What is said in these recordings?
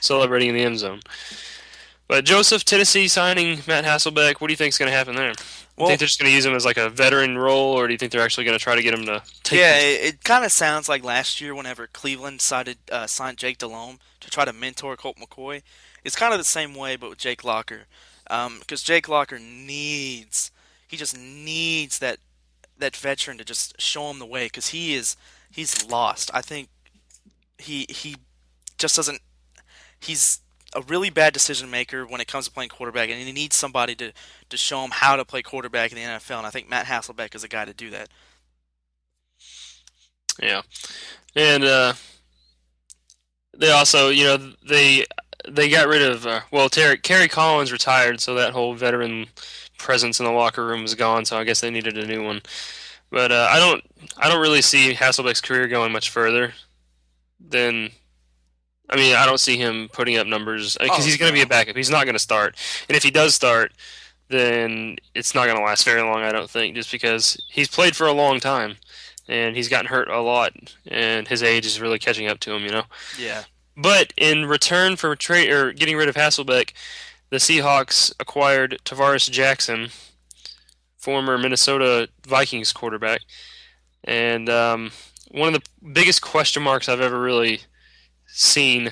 celebrating in the end zone. But Joseph, Tennessee signing Matt Hasselbeck, what do you think is going to happen there? You think Well, they're just going to use him as like a veteran role, or do you think they're actually going to try to get him to take yeah, control? it kind of sounds like last year whenever Cleveland signed Jake Delhomme to try to mentor Colt McCoy. It's kind of the same way, but with Jake Locker, because Jake Locker he just needs that veteran to just show him the way, because he's lost. I think he just doesn't. He's a really bad decision maker when it comes to playing quarterback, and he needs somebody to show him how to play quarterback in the NFL. And I think Matt Hasselbeck is a guy to do that. Yeah, and they also, they got rid of Terry Collins retired, so that whole veteran presence in the locker room was gone. So I guess they needed a new one. But I don't really see Hasselbeck's career going much further than. I mean, I don't see him putting up numbers because Oh he's going to be a no. backup. He's not going to start, and if he does start, then it's not going to last very long. I don't think, just because he's played for a long time, and he's gotten hurt a lot, and his age is really catching up to him. Yeah. But in return for trade or getting rid of Hasselbeck, the Seahawks acquired Tavares Jackson, former Minnesota Vikings quarterback, and one of the biggest question marks I've ever really seen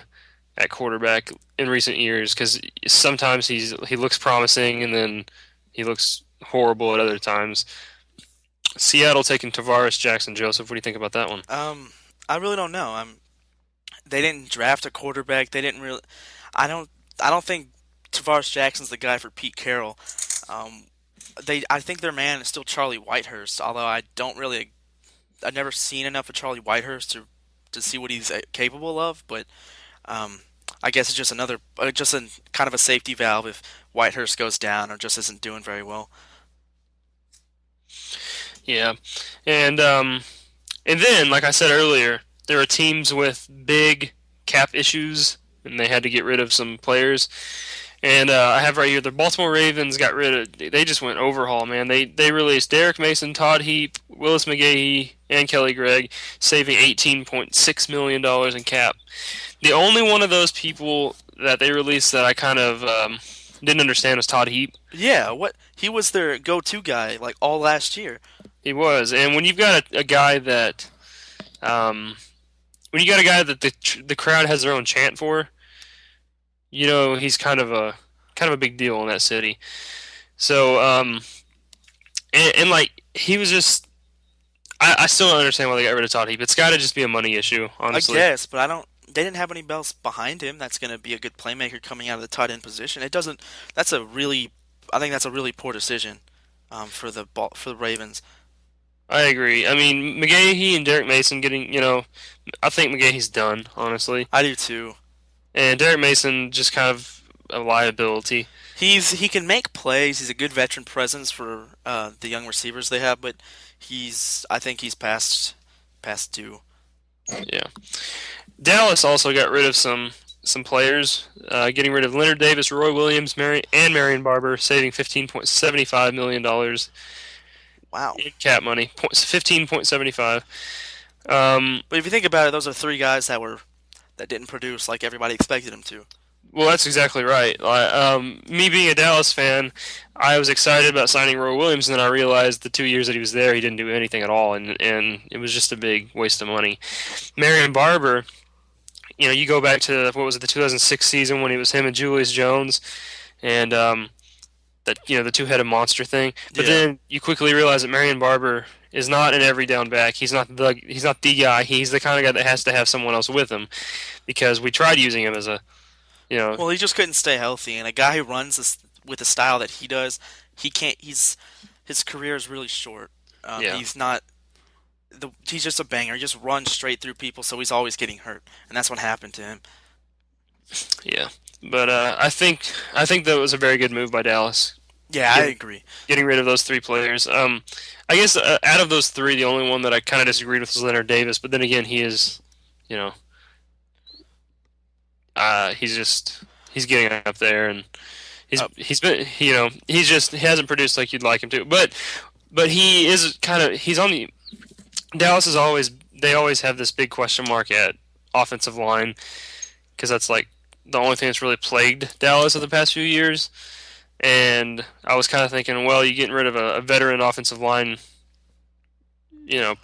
at quarterback in recent years, because sometimes he looks promising and then he looks horrible at other times. Seattle taking Tavares Jackson. Joseph, what do you think about that one? Um, I really don't know. They didn't draft a quarterback. They didn't really. I don't. I don't think Tavares Jackson's the guy for Pete Carroll. Um, I think their man is still Charlie Whitehurst. Although I don't really. I've never seen enough of Charlie Whitehurst to see what he's capable of. But um, I guess it's just just a kind of a safety valve if Whitehurst goes down or just isn't doing very well. Yeah, and and then, like I said earlier, there are teams with big cap issues, and they had to get rid of some players. And I have right here the Baltimore Ravens got rid of. They just went overhaul, man. They released Derek Mason, Todd Heap, Willis McGahee, and Kelly Gregg, saving $18.6 million in cap. The only one of those people that they released that I kind of didn't understand was Todd Heap. Yeah, what he was their go-to guy like all last year. He was, and when you've got a guy that when you got a guy that the crowd has their own chant for, he's kind of a big deal in that city. So and like he was just I still don't understand why they got rid of Todd Heap. It's got to just be a money issue, I honestly. guess, but I don't. They didn't have anybody else behind him that's going to be a good playmaker coming out of the tight end position. It doesn't. That's a really. I think that's a really poor decision for the Ravens. I agree. I mean, McGahee and Derek Mason getting, I think McGahee's done, honestly. I do too. And Derek Mason just kind of a liability. He can make plays. He's a good veteran presence for the young receivers they have, but I think he's past due. Yeah. Dallas also got rid of some players, getting rid of Leonard Davis, Roy Williams, and Marion Barber, saving $15.75 million Wow. in cap money. 15.75. But if you think about it, those are three guys that didn't produce like everybody expected them to. Well, that's exactly right. Me being a Dallas fan, I was excited about signing Roy Williams, and then I realized the 2 years that he was there, he didn't do anything at all, and it was just a big waste of money. Marion Barber, you go back to what was it, the 2006 season when it was him and Julius Jones, and that the two-headed monster thing. But Yeah. then you quickly realize that Marion Barber is not an every down back. He's not the guy. He's the kind of guy that has to have someone else with him, because we tried using him as a you know Well, he just couldn't stay healthy, and a guy who runs with the style that he does, he can't. His career is really short. yeah He's not. He's just a banger. He just runs straight through people, so he's always getting hurt, and that's what happened to him. yeah. But I think that was a very good move by Dallas, Yeah, I getting agree. getting rid of those three players. I guess out of those three, the only one that I kind of disagreed with was Leonard Davis. But then again, he is, you know, he's getting up there, and he's Uh, he's been, he hasn't produced like you'd like him to. But he is kind of he's on the Dallas is always have this big question mark at offensive line, because that's like the only thing that's really plagued Dallas of the past few years. And I was kind of thinking, well, you're getting rid of a veteran offensive line,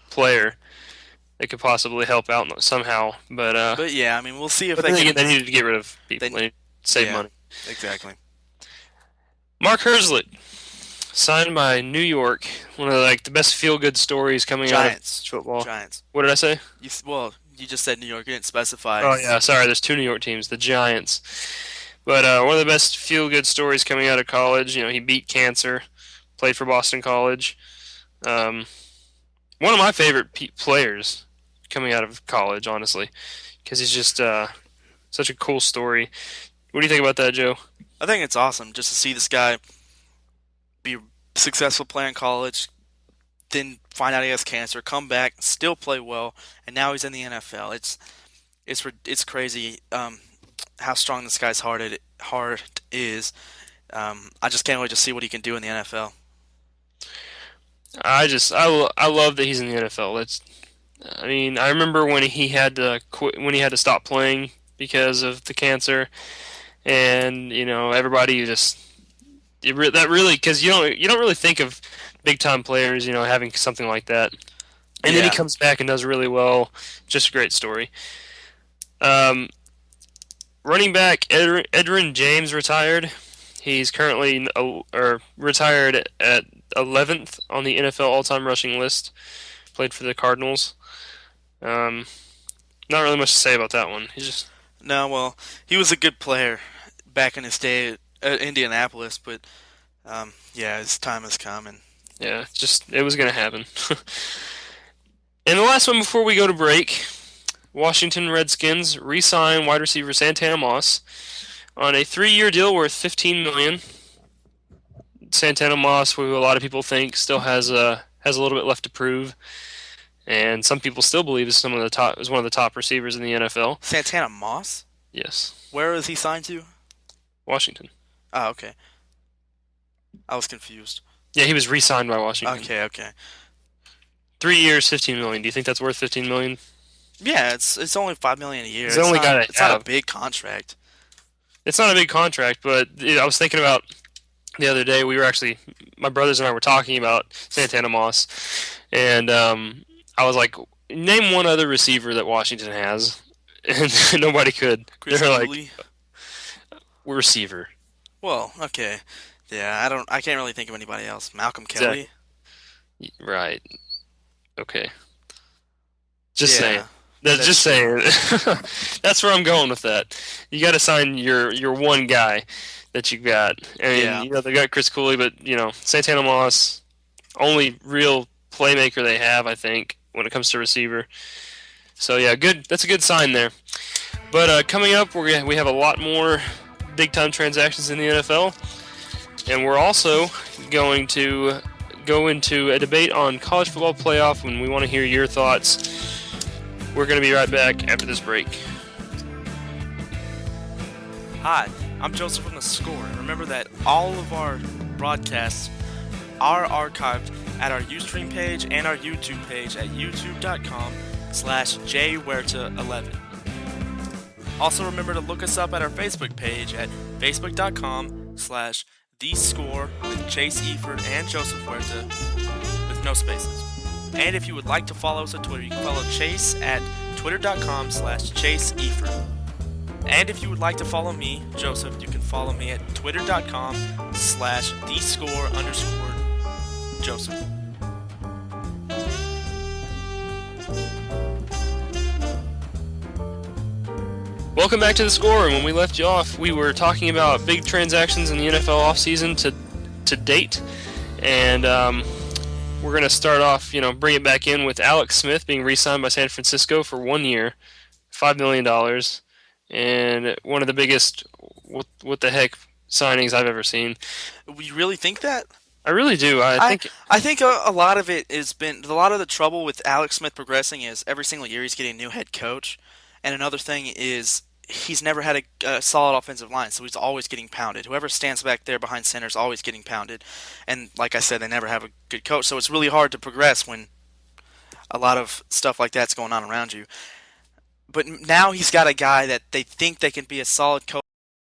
player that could possibly help out somehow. But yeah, I mean, we'll see if But they then again, can. they needed to get rid of people. Then They needed to save yeah, money. exactly. Mark Herzlich signed by New York. One of like the best feel good stories coming out of Giants, football. Giants. What did I say? Well, you just said New York. You didn't specify. Oh yeah, sorry. There's two New York teams, the Giants. But one of the best feel good stories coming out of college. He beat cancer, played for Boston College. Um, One of my favorite players coming out of college, honestly, because he's just such a cool story. What do you think about that, Joe? I think it's awesome just to see this guy be a successful player in college, then find out he has cancer, come back, still play well, and now he's in the NFL. It's crazy how strong this guy's heart is. I just can't wait to see what he can do in the NFL. I love that he's in the NFL. I mean, I remember when he had to quit, when he had to stop playing because of the cancer, and everybody just that really, because you don't really think of big time players having something like that, and then he Yeah, comes back and does really well. Just a great story. Um, Running back Edrin James retired. He's currently or retired at 11th on the NFL all-time rushing list. Played for the Cardinals. Um, Not really much to say about that one. He's just no, well, he was a good player back in his day at Indianapolis, but yeah, his time has come, and yeah, just it was gonna happen. And the last one before we go to break, Washington Redskins re-sign wide receiver Santana Moss on a 3-year deal worth 15 million. Santana Moss, who a lot of people think still has a little bit left to prove, and some people still believe is one of the top receivers in the NFL. Santana Moss. Yes, Where is he signed to? Washington. Oh, okay. I was confused. Yeah, he was re-signed by Washington. Okay, okay. 3 years, 15 million. Do you think that's worth 15 million? Yeah, it's only 5 million a year. He's the only guy to It's not a have. big contract. It's not a big contract, but I was thinking about the other day. My brothers and I were talking about Santana Moss, and I was like, name one other receiver that Washington has, and nobody could. Chris They're like, Cooley. receiver. Well, okay. Yeah, I can't really think of anybody else. Malcolm Exactly. Kelly. Right. Okay. Just saying. Yeah, That's that's just true. saying. That's where I'm going with that. You got to sign your one guy that you got. I mean, Yeah. they got Chris Cooley, but Santana Moss, only real playmaker they have, I think, when it comes to receiver. So yeah, good. That's a good sign there. But coming up, we have a lot more big time transactions in the NFL, and we're also going to go into a debate on college football playoff when we want to hear your thoughts. We're going to be right back after this break. Hi, I'm Joseph from The Score. And remember that all of our broadcasts are archived at our Ustream page and our YouTube page at youtube.com/jhuerta11. Also remember to look us up at our Facebook page at facebook.com/thescore with Chase Eford and Joseph Huerta with no spaces. And if you would like to follow us on Twitter, you can follow Chase at twitter.com/Chase Eford. And if you would like to follow me, Joseph, you can follow me at twitter.com/thescore_Joseph. Welcome back to the Score. And when we left you off, we were talking about big transactions in the NFL offseason to date, and we're going to start off, bring it back in with Alex Smith being re-signed by San Francisco for 1 year, $5 million, and one of the biggest what the heck signings I've ever seen. We really think that? I really do. I I think I think a lot of it has been a lot of the trouble with Alex Smith progressing is every single year he's getting a new head coach, and another thing is he's never had a solid offensive line, so he's always getting pounded. Whoever stands back there behind center is always getting pounded, and like I said, they never have a good coach, so it's really hard to progress when a lot of stuff like that's going on around you. but now he's got a guy that they think they can be a solid coach